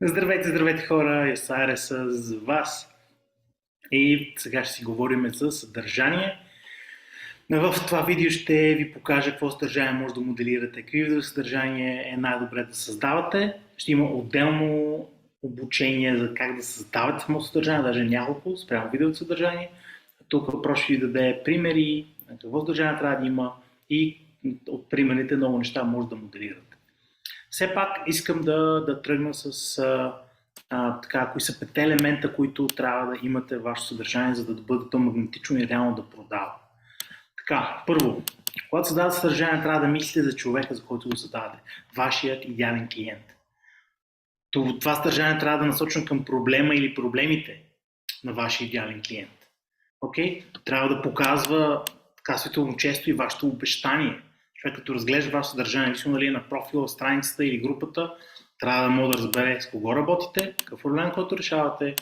Здравейте, здравейте хора, Ясаре с вас и сега ще си говорим за съдържание. В това видео ще ви покажа какво съдържание може да моделирате, какви видове съдържание е най-добре да създавате. Ще има отделно обучение за как да създавате само съдържание, даже няколко спрямо видео съдържание. Тук въпрос ще ви даде примери, какво съдържание трябва да има и от примерите много неща може да моделирате. Все пак искам да тръгна с кои са 5 елемента, които трябва да имате в вашето съдържание, за да бъде то магнетично и реално да продава. Така, първо, когато създавате съдържание, трябва да мислите за човека, за който го създавате. Вашият идеален клиент. Това съдържание трябва да насочено към проблема или проблемите на вашия идеален клиент. Okay? Трябва да показва световно често и вашето обещание. Човек като разглежда вашето съдържание, независимо дали е на профила, страницата или групата, трябва да може да разбере с кого работите, какъв проблем, който решавате,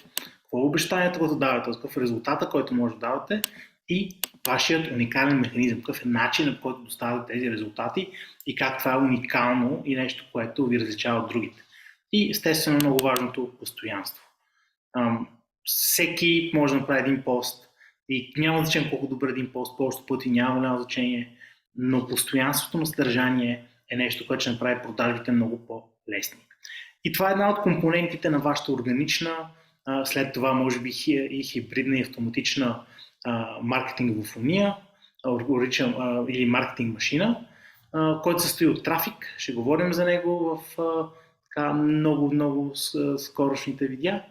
какво е обещанието, което давате, какъв е резултата, който може да давате и вашият уникален механизъм, какъв е начинът, по който доставяте тези резултати и как това е уникално и нещо, което ви различава от другите. И естествено много важното постоянство. Всеки може да направи един пост и няма значение колко добър един пост, повечето пъти няма значение, но постоянството на съдържание е нещо, което ще направи продажбите много по-лесни. И това е една от компонентите на вашата органична, след това може би и хибридна и автоматична маркетингова фония или маркетинг машина, който се състои от трафик. Ще говорим за него в много скорошните видеа.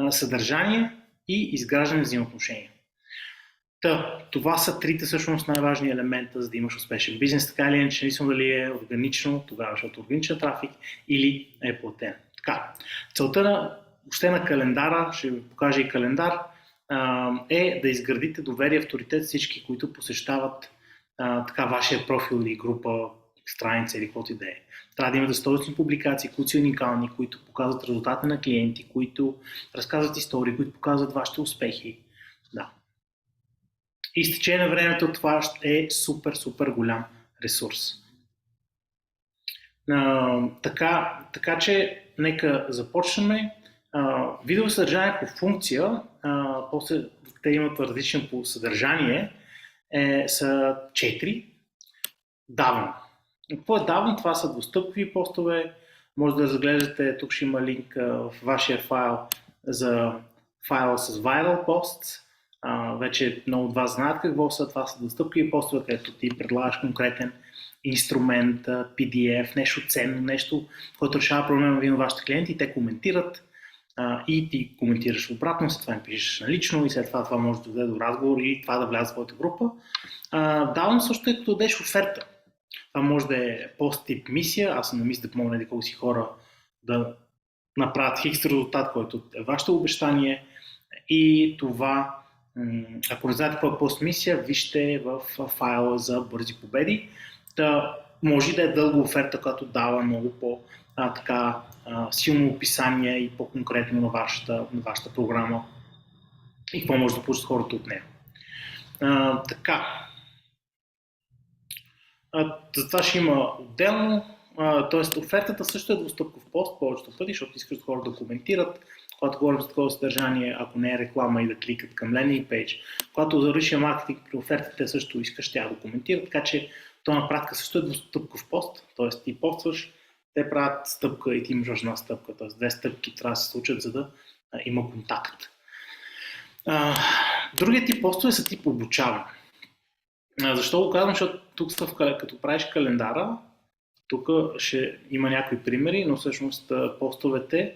Съдържание и изграждане на взаимоотношения. Това са трите всъщност най-важни елемента, за да имаш успешен бизнес, така или иначе, независимо дали е органично, тогава защото органичен трафик или е платен. Така, целта на календара, ще ви покажа и календар, е да изградите доверие, авторитет всички, които посещават вашия профил или група, страница или каквото и да е. Трябва да имате стойностни публикации, които са уникални, които показват резултати на клиенти, които разказват истории, които показват вашите успехи. Да. И с течение на времето това е супер голям ресурс. Така че нека започнем. Видео съдържание по функция, после те имат различни по съдържание, са 4. Даван. Какво е даван? Това са двустъпкови постове. Може да разглеждате, тук ще има линк в вашия файл за файла с viral posts. Вече много от вас знаят какво са. Това са двустъпкови постове, където ти предлагаш конкретен инструмент, PDF, нещо ценно, нещо, което решава проблема на вашите клиенти и те коментират и ти коментираш обратно, след това им пишеш налично и след това може да доведе до разговор и това да вляза в твоята група. Давам също като дадеш оферта. Това може да е пост тип мисия, аз съм на мисия да помогна колко си хора да направят хикс резултат, който е вашето обещание и това, ако не знаете какво е пост мисия, вижте в файла за бързи победи. Може да е дълга оферта, която дава много силно описание и по-конкретно на вашата програма и какво може да получат хората от нея. Затова ще има отделно, т.е. офертата също е двустъпков пост повечето пъти, защото искаш хора да коментират, когато говорим за такова съдържание, ако не е реклама и да кликат към лендинг пейдж. Когато завърши маркетинг при офертите също искаш тя да коментират, така че то на практика също е двустъпков пост, т.е. ти постваш, те правят стъпка и ти имаш една стъпка, т.е. 2 стъпки трябва да се случат, за да има контакт. Другият тип постове са тип обучаване. Защо го казвам? Защото тук като правиш календара, тук ще има някои примери, но всъщност постовете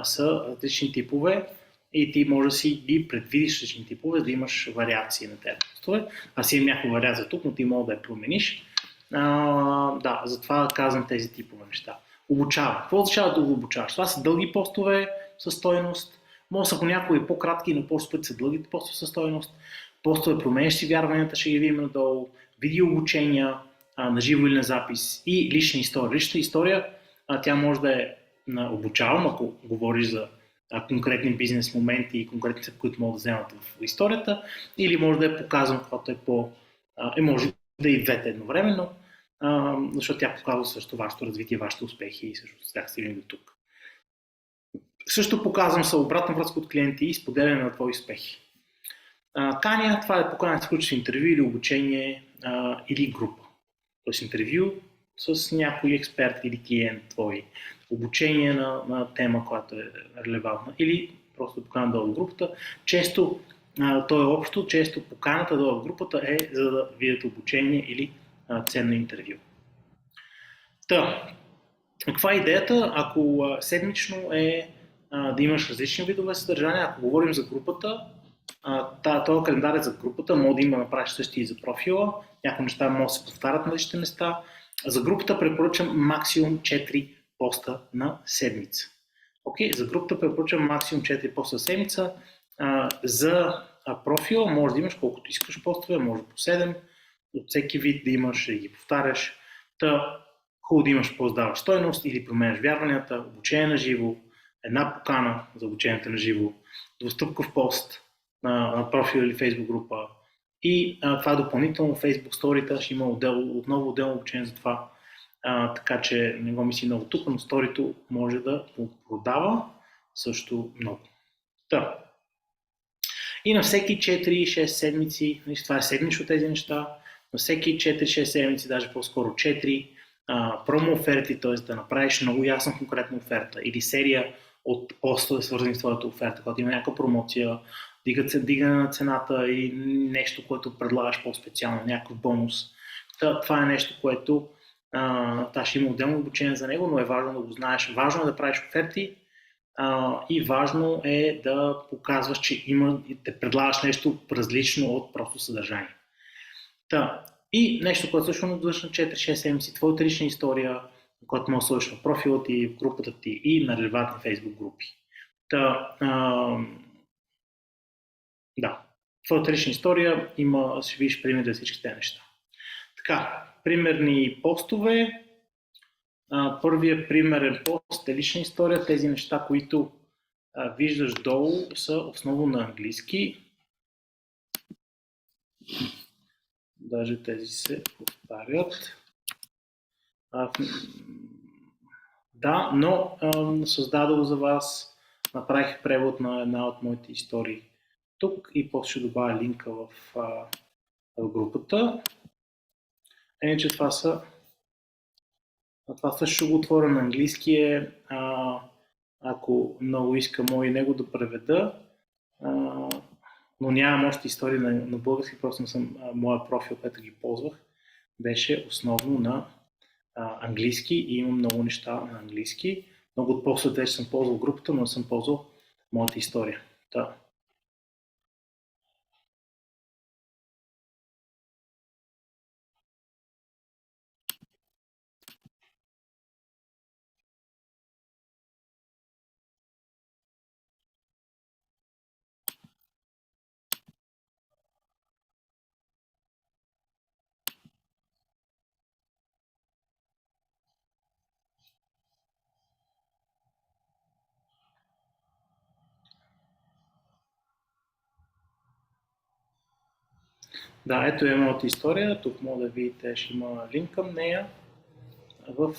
са различни типове и ти може да си ги предвидиш различни типове, да имаш вариации на тези постове. Аз имам някаква вариация тук, но ти може да я промениш. Затова казвам тези типове неща. Обучава. Какво означава да го обучаваш? Това са дълги постове със стойност. Може са понякога по-кратки, но повече пъти са дългите постове със стойност. Постове променящи вярванията, ще ги видим надолу. Видео обучения, на живо или на запис и лична история. Лична история, тя може да е обучавам, ако говориш за конкретни бизнес моменти и конкретни стъпки, които могат да вземат в историята, или може да я показвам, когато може да и двете едновременно, защото тя показва също вашето развитие, вашите успехи и също сега стигнем до тук. Също показвам се обратна връзка от клиенти и споделяне на твои успехи. Каня, това е покана да се включиш в интервю или обучение или група. Тоест интервю с някой експерт или клиент твой, обучение на тема, която е релевантна, или просто покана долу в групата. Често то е общо, често поканата долу в групата е за да видите обучение или ценно интервю. Каква е идеята? Ако седмично е да имаш различни видове съдържания, ако говорим за групата, този календар е за групата, може да има направиш същи и за профила, някои неща могат да се повтарят на различните места. За групата препоръчам максимум 4 поста на седмица. За групата препоръчам максимум 4 поста на седмица. За профила може да имаш колкото искаш постове, може по 7, от всеки вид да имаш и ги повтаряш. Хубаво да имаш пост даваш стойност или променяш вярванията, обучение на живо, една покана за обучението на живо, двустъпков пост на профил или Facebook група и това е допълнително Facebook сторита, ще има отново отделно обучение за това, така че не го мисли много тук, но сторито може да продава също много. И на всеки 4-6 седмици, това е седмично тези неща, на всеки 4-6 седмици, даже по-скоро 4, промо оферти, т.е. да направиш много ясна конкретна оферта или серия от постове, свързани с твоята оферта, когато има някаква промоция, дигане на цената или нещо, което предлагаш по-специално, някакъв бонус. Това е нещо, което ще има отделно обучение за него, но е важно да го знаеш. Важно е да правиш оферти и важно е да показваш, че да предлагаш нещо различно от просто съдържание. И нещо, което също надвършва 4-6 седмици, твоята лична история, която може да сложиш на профила ти, в групата ти и на релевантни Facebook групи. Твоята лична история ще видиш пример за всички тези неща. Примерни постове. Първият примерен пост е лична история. Тези неща, които виждаш долу, са основно на английски. Даже тези се повтарят. Но създадох за вас, направих превод на една от моите истории тук и после ще добавя линка в групата. Иначе това също го отворя на английски ако много иска мога и него да преведа, но нямам още истории на български, просто моя профил, който ги ползвах, беше основно на английски и имам много неща на английски. Много от постовете вече съм ползвал групата, но съм ползвал моята история. Ето е моята история. Тук може да видите, ще има линк към нея в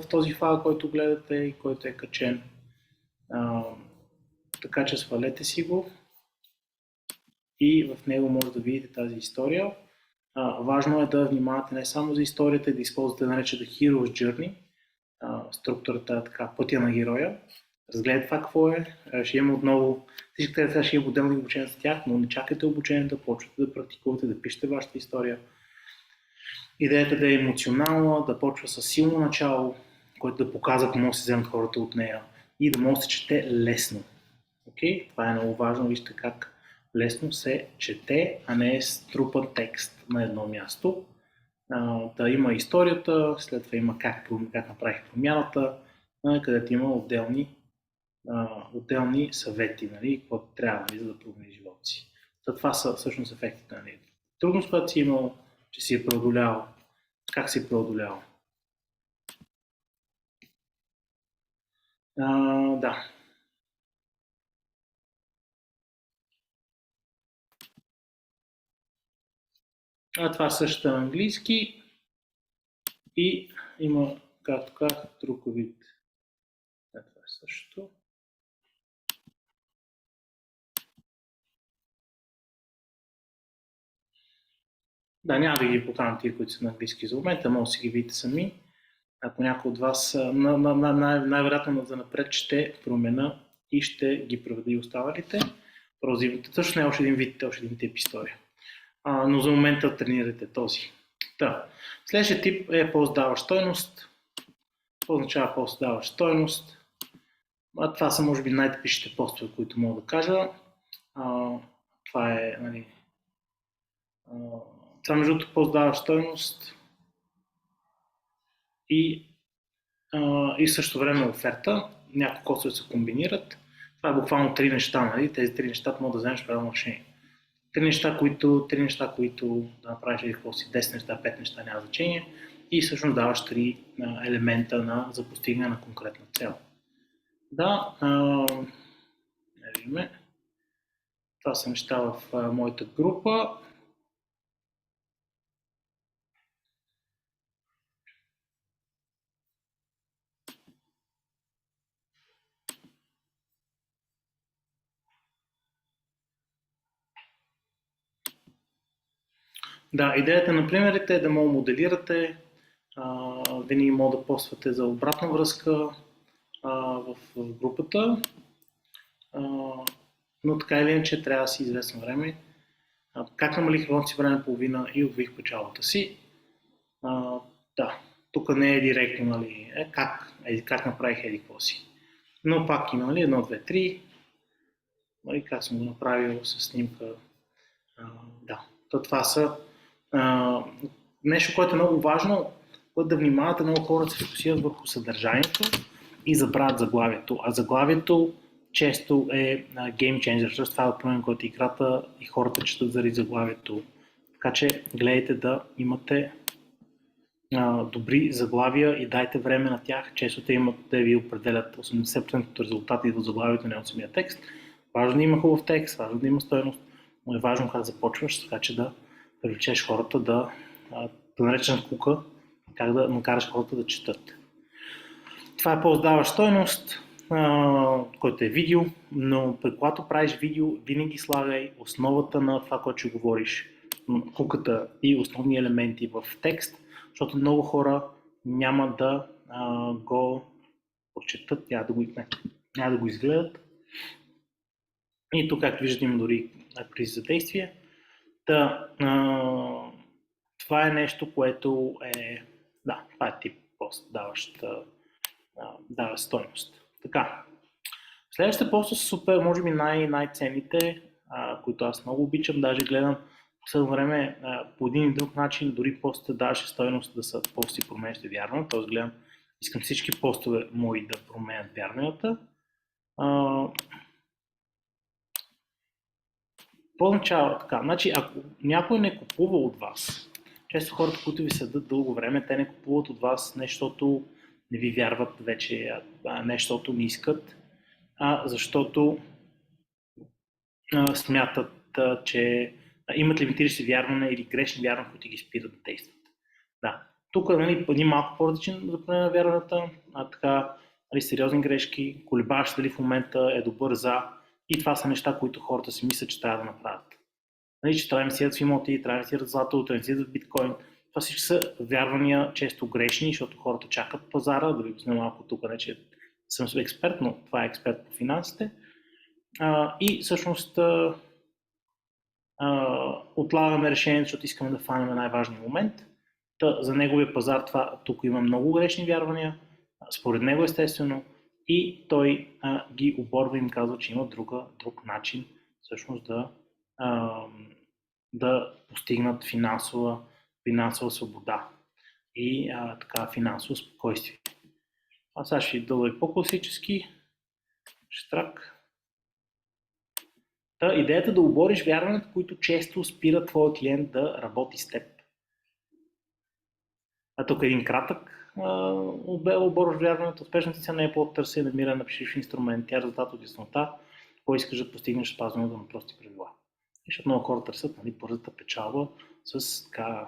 този файл, който гледате и който е качен. Така че свалете си го и в него може да видите тази история. Важно е да внимавате не само за историята, да използвате наречената Hero's Journey, структурата е така, пътя на героя. Разгледайте това какво е, ще има отново, всички тези ще има отделни обучения за тях, но не чакайте обучението, почвате да практикувате, да пишете вашата история. Идеята да е емоционална, да почва с силно начало, което да показва какво може да се вземат хората от нея и да може да се чете лесно. Това е много важно, вижте как лесно се чете, а не е струпан текст на едно място. Да има историята, след това има как направих промяната, където има отделни съвети, какво трябва за да промени живота си. Това са всъщност ефектите. Трудност, която си имал, че си е преодолял, как си е преодолял. Това също е на английски и има, както казах, друг вид. Това е също. Да, няма да ги поканам тия, които са на английски за момента, може да си ги видите сами. Ако някой от вас най-вероятно за напред ще променя и ще ги преведа и останалите. Също не е още един тип история. Но за момента тренирайте този. Следващия тип е пост даващ стойност. Какво означава пост даващ стойност? Това са може би най-типичните постове, които мога да кажа. Това е, нали, това между другото пост даващ стойност и също време оферта. Няколко костове се комбинират. Това е буквално три неща, нали? Тези три неща могат да вземеш правилно решение. Три неща, които да направиш какво си, 10 неща, 5 неща, няма значение. И всъщност даваш три елемента за постигане на конкретна цел. Виждаме. Това са неща в моята група. Да, идеята на примерите е да мога моделирате, винаги мога да поствате за обратна връзка в групата, но така или иначе трябва да си известно време. Как намалих работното си време половина и удвоих печалбата си? Да, тук не е директно, нали, как направих еди какво си. Но пак има, нали, 1, 2, 3, нали, как съм го направил с снимка. Да, това са нещо, което е много важно, което да внимавате, много хора да се фокусират върху съдържанието и забравят заглавието. А заглавието често е game changer, защото това е проблем, който играта и хората четат заради заглавието. Така че гледайте да имате добри заглавия и дайте време на тях. Често те имат да ви определят 80% от резултати от заглавието, не от самия текст. Важно да има хубав текст, важно да има стойност, но е важно как започваш, така че да привлечеш хората да наречем кука, как да накараш хората да четат. Това е пост даващ стойност, който е видео, но когато правиш видео, винаги слагай основата на това, което ще говориш, куката и основни елементи в текст, защото много хора няма да го прочетат, няма да го изгледат. И тук, както виждате, има дори призи за действие. Това е нещо, което е... Да, това е тип пост, дава стойност. Така. Следващите поста са супер, може би най-ценните, които аз много обичам. Даже гледам последно време по един и друг начин, дори постите даваше стойност да са пости променящи вярвания. Тоест гледам, искам всички постове мои да променят вярванията. По-начало така. Значи, ако някой не купува от вас, често хората, които ви седат дълго време, те не купуват от вас не защото не ви вярват вече, не защото не искат, защото смятат, че имат лимитиращи вярвания или грешни вярвания, които ги спират да действат. Да. Тук един малко по-различен за промяна на вярванията, сериозни грешки, колебаш дали в момента е добър за, и това са неща, които хората си мислят, че трябва да направят. Че трябва да инвестират в имоти, трябва да инвестират в злато, трябва да инвестират в биткоин. Това всички са вярвания често грешни, защото хората чакат пазара, да ви обясня малко тук, не че съм експерт, но това е експерт по финансите. И всъщност отлагаме решението, защото искаме да фанем най-важния момент. За неговия пазар тук има много грешни вярвания, според него естествено, и той ги оборва и им казва, че има друг начин всъщност да постигнат финансова свобода и така финансово спокойствие. Сега ще дълга и по-класически. Штрак. Идеята е да обориш вярванията, които често спират твоя клиент да работи с теб. Тук един кратък оборваш вярването. Успешната цена е по-търсене, намира на пишеш инструмент, тя е резултат от яснота, кой искаш да постигнеш спазването на прости правила. Защото много хора търсят бързата печалба с така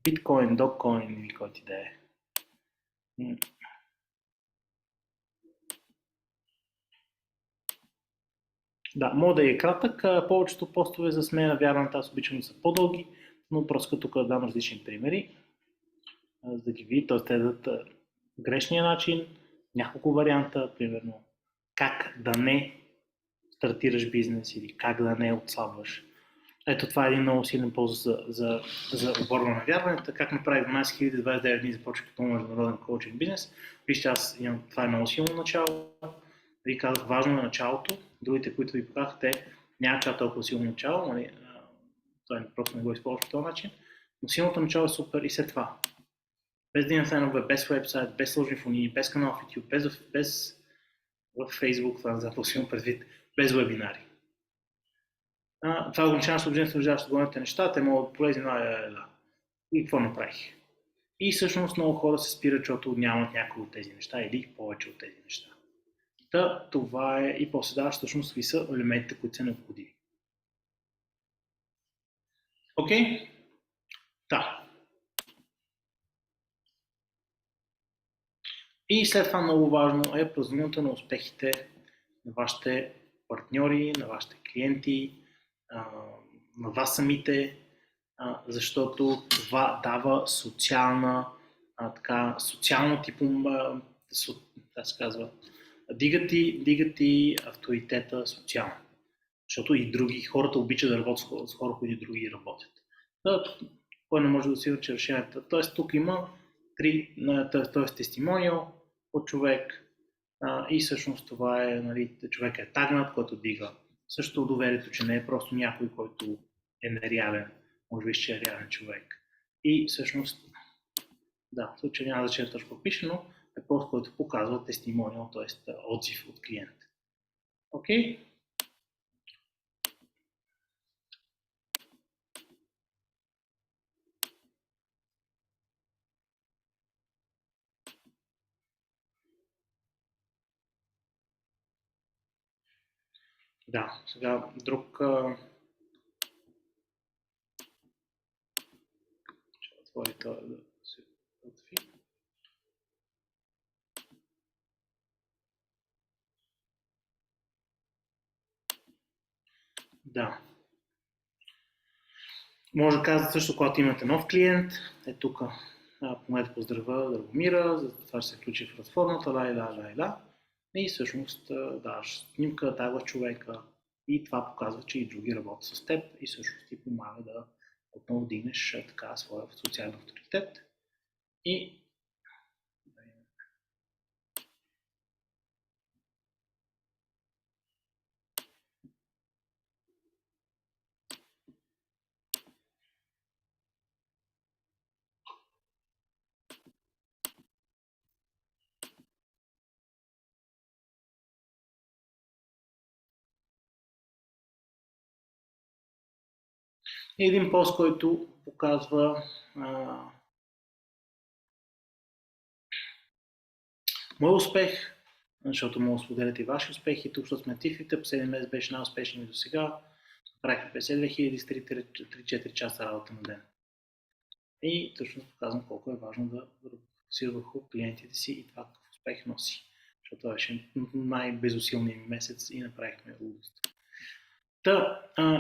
биткоин, докоин или който и да е. Да, мога да е кратък. Повечето постове за смена на вярването аз обичам да са по-дълги, но просто тук да дам различни примери, за да ги види, т.е. те дадат грешния начин, няколко варианта, примерно как да не стартираш бизнес или как да не отслабваш. Ето това е един много силен полза за оборване на вярванията. Как направих 12 029 дни започвах като международен коучинг бизнес. Вижте, аз имам, това е много силно начало. Ви казах, важно е началото. Другите, които ви показах, те нямат толкова силно начало. Нали? Това просто не го използваш по този начин. Но силното начало е супер и след това. Без да има фенове, без вебсайт, без сложни фони, без канал в YouTube, без в Facebook, това за силно предвид, без вебинари. Това ограничаване служението на големите неща, те могат да полезни И какво направих? И всъщност много хора се спират, защото нямат някои от тези неща или повече от тези неща. Това е и после даваш всъщност какви са елементите, които са необходими. Окей? Да. И след това много важно е празнуването на успехите на вашите партньори, на вашите клиенти, на вас самите, защото това дава социално типо, да се казва, дига ти авторитета социално. Защото и други хората обичат да работят с хора, които други работят. Кой не може да си че решението. Тоест тук има тестимониал от човек и всъщност това е, нали, човек е тагнат, който дига също доверието, че не е просто някой, който е нереален, може би ще е реален човек. И всъщност, в случай няма да точно попише, но е пост, който показва тестимониал, т.е. отзив от клиент. Окей? Да, сега друг... Ще отвори това да се отви. Да. Може да казвате също, когато имате нов клиент, е тук, помолете поздравя Драгомира, за това ще се включи в платформата, и всъщност даваш снимка, тагваш човека и това показва, че и други работят с теб и всъщност ти помага да отново дигнеш така своя социален авторитет и един пост, който показва мой успех, защото мога да споделяте и ваши успехи. Тук ще сме тифите, последния месец беше най-успешен ми до сега. Правихме 52 000 с 3-4 часа работа на ден. И точно показвам колко е важно да фокусира върху клиентите си и това какъв успех носи. Защото това беше най-безусилният месец и направихме лудост.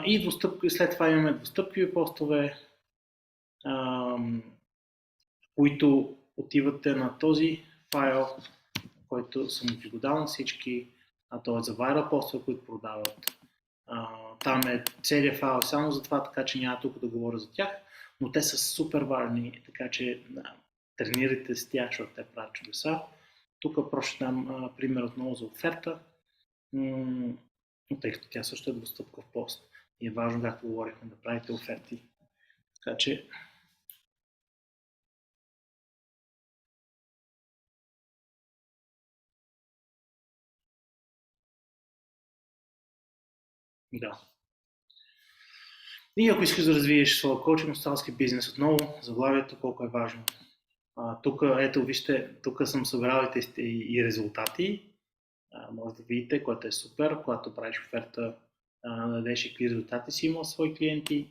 И след това имаме двустъпкови постове, които отивате на този файл, който съм ви го дал на всички, то е за viral постове, които продават. Там е целият файл само за това, така че няма тук да говоря за тях, но те са супер важни, така че тренирайте с тях, защото те правят чудеса. Тук просто дам пример отново за оферта, тъй като тя също е двустъпков пост и е важно, както говорихме, да правите оферти. Така че да. И ако искаш да развиеш своя коучинг, сталски бизнес отново, заглавието колко е важно. Тук, ето вижте, тук съм събрал и резултати. Може да видите, което е супер, когато правиш оферта, дадеш и какви резултати си имал свои клиенти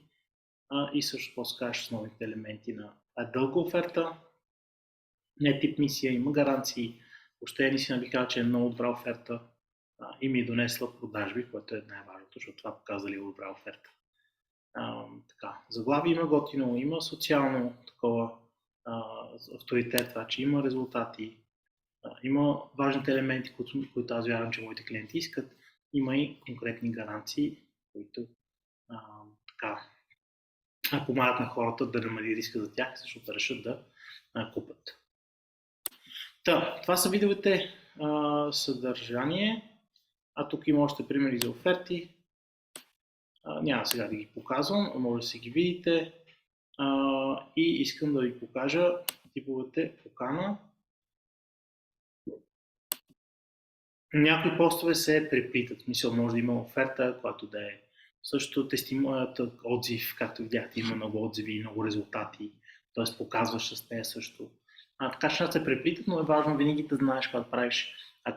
и също по-скажеш основните елементи на дълга оферта. Не тип мисия, има гаранции. Въобще не си набикал, че е много добра оферта и ми е донесла продажби, което е най-важното, защото това показва ли е добра оферта. Така, заглавие има готино, има социално такова авторитет, това, че има резултати, има важните елементи, които аз вярвам, че моите клиенти искат, има и конкретни гаранции, които така, помагат на хората да намали риска за тях, защото да решат да купят. Това са видовете съдържание, а тук има още примери за оферти. Няма сега да ги показвам, може да си ги видите. И искам да ви покажа типовете покана. Някои постове се преплитат. Мисъл, може да има оферта, която да е също отзив, както видяхте, има много отзиви и много резултати, т.е. показваш с нея също. Така че се преплитат, но е важно винаги да знаеш когато правиш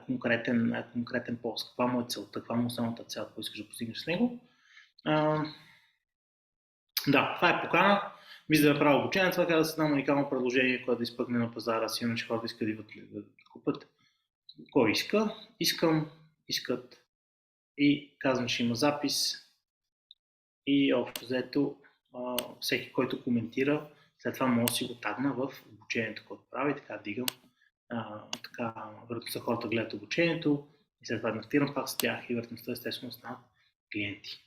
конкретен пост, каква му е целта, каква му е основната цел, ако искаш да постигнеш с него. Да, това е покана. Мисля да направя обучение, това казва да се дам уникално предложение, което да изпъкне на пазара, сигурно, че хората искат да купат. Кой иска? Искат и казвам, че има запис и общо взето всеки, който коментира, след това може да си го тагна в обучението, което прави, така дигам. Така, вероятността хората гледат обучението и след това инвестирам пак с тях и вероятността естествено станат клиенти.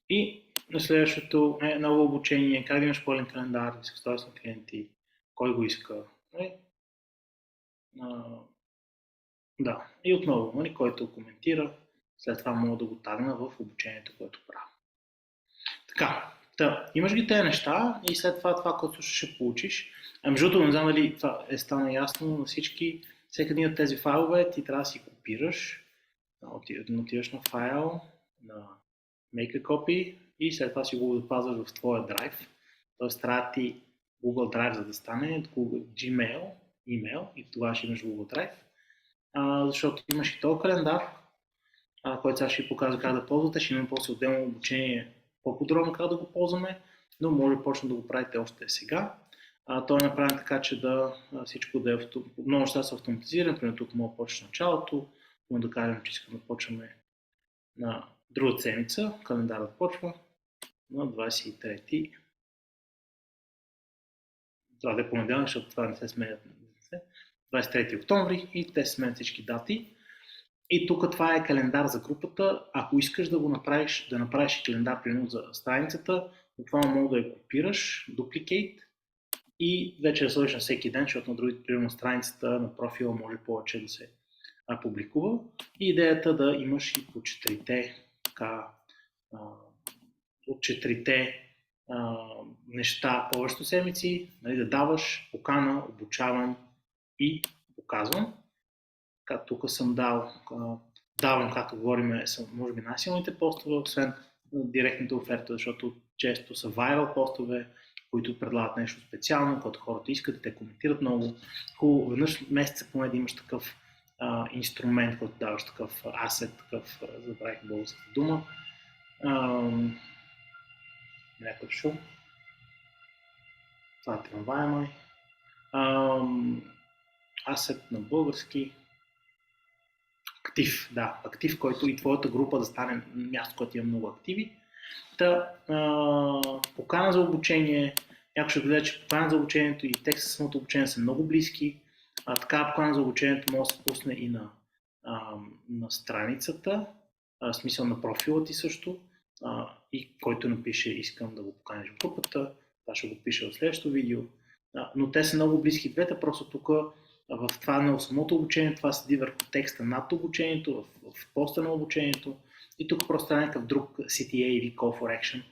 И на следващото е ново обучение, как да имаш пълен календар, изкуствителни клиенти, кой го иска. Да, и отново, който коментира, след това мога да го тагна в обучението, което правя. Така, имаш ги тези неща и след това, което ще получиш. Между другото, не знам дали това стана ясно на всички. Всеки един от тези файлове ти трябва да си копираш, отиваш на файл, на Make a Copy и след това си го запазваш в твоя драйв. Тоест трябва ти Google Drive, за да стане Google Gmail, имейл и тогава ще имаш Google Drive. Защото имаш и този календар, който сега ще ви показва как да ползвате. Ще имам после отделно обучение по-подробно как да го ползваме, но може да почне да го правите още сега. Той е направен така, че всичко да е много неща са автоматизирани. Например, тук мога да почне началото, но да кажем, че искам да почваме на друга седмица. Календарът почва на 23. Това да е понеделник, защото това не се сменят. 23 октомври и те се сменят всички дати. И тук това е календар за групата. Ако искаш да го направиш, да направиш календар примерно за страницата, буквално мога да я копираш, duplicate и вече да сложиш на всеки ден, защото на другите, примерно страницата на профила може повече да се публикува. И идеята да имаш и по четирите неща повечето седмици, да даваш покана, обучавам и показвам. Тук съм давам, както говорим, са може би най-силните постове, освен директните оферти, защото често са viral постове, които предлагат нещо специално, което хората искат, те коментират много. Хубаво, веднъж месеца поне да имаш такъв инструмент, който даваш такъв асет, забравих българската дума. Някакъв шум. Това е трамвая май. Асет на български. Актив, който и твоята група да стане място, което има много активи. Покана за обучение, някой ще гледа, че покана за обучението и текста самото обучение са много близки. Така покана за обучението може да се пусне и на страницата, в смисъл на профила ти също, и който напише искам да го поканиш в групата, това ще го пиша в следващото видео. Но те са много близки двете, просто тук в това на самото обучение, това седи върху текста над обучението, в поста на обучението и тук просто е някакъв друг CTA или Call for Action,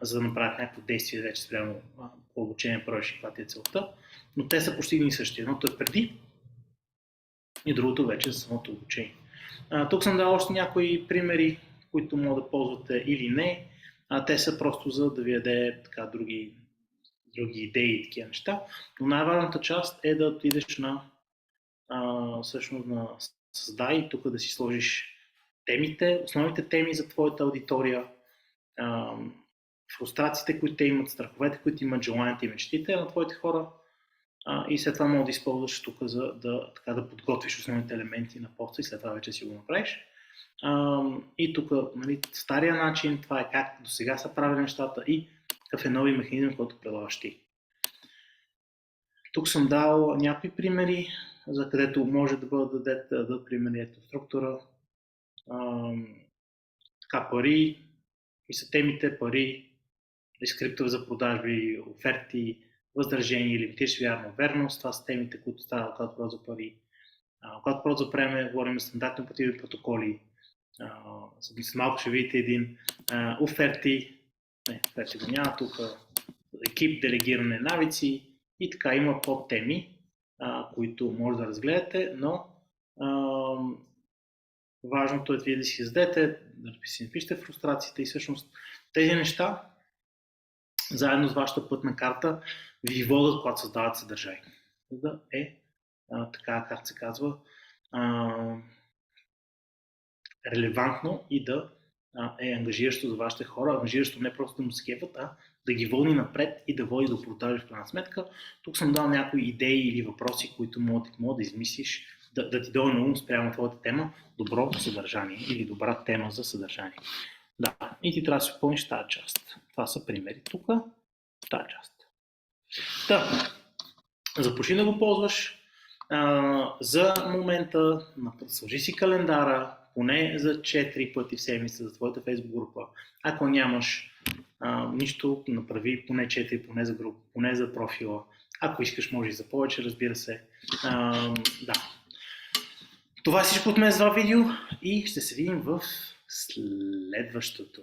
за да направят някакво действие вече спрямо по обучение, правиш каква ти е целта, но те са почти едни същи. Едното е преди и другото вече за самото обучение. Тук съм дал още някои примери, които могат да ползвате или не. Те са просто за да ви даде така други идеи и такива неща, но най-важната част е да отидеш на всъщност създай тук да си сложиш темите, основните теми за твоята аудитория, фрустрациите, които те имат, страховете, които имат, желанията и мечтите на твоите хора, и след това мога да използваш тук, за да подготвиш основните елементи на поста и след това вече си го направиш. И тук, нали, стария начин, това е как до сега са правили нещата и какъв е нови механизъм, който прилагаш ти. Тук съм дал някои примери, за където може да дадат примери, ето структура, така пари, и са темите пари, скриптове за продажби, оферти, въздържение, лимитираш вярна верност, това са темите, които стават когато говорят за пари. Когато просто за време говорим за стандартни оперативни протоколи, след малко ще видите един оферти, оферти го няма тук, екип, делегиране, навици и така има подтеми, които може да разгледате, но важното е вие да си издадете, да си напишете фрустрациите и всъщност тези неща заедно с вашата пътна карта ви водят, когато създават съдържание. За да е така, как се казва, релевантно и да е ангажиращо за вашите хора, ангажиращо не просто да му скефат, а да ги води напред и да води до продажи в крайна сметка. Тук съм дал някои идеи или въпроси, които мога да измислиш, да ти дойде на ум спрямо твоята тема, добро съдържание или добра тема за съдържание. Да, и ти трябва да си попълниш тази част. Това са примери тук, тази част. Започни да го ползваш. За момента сложи си календара, поне за 4 пъти в седмица за твоята Facebook група. Ако нямаш нищо, направи поне 4, поне за група, поне за профила. Ако искаш, може и за повече, разбира се. Да. Това е всичко от мен за това видео и ще се видим в следващото.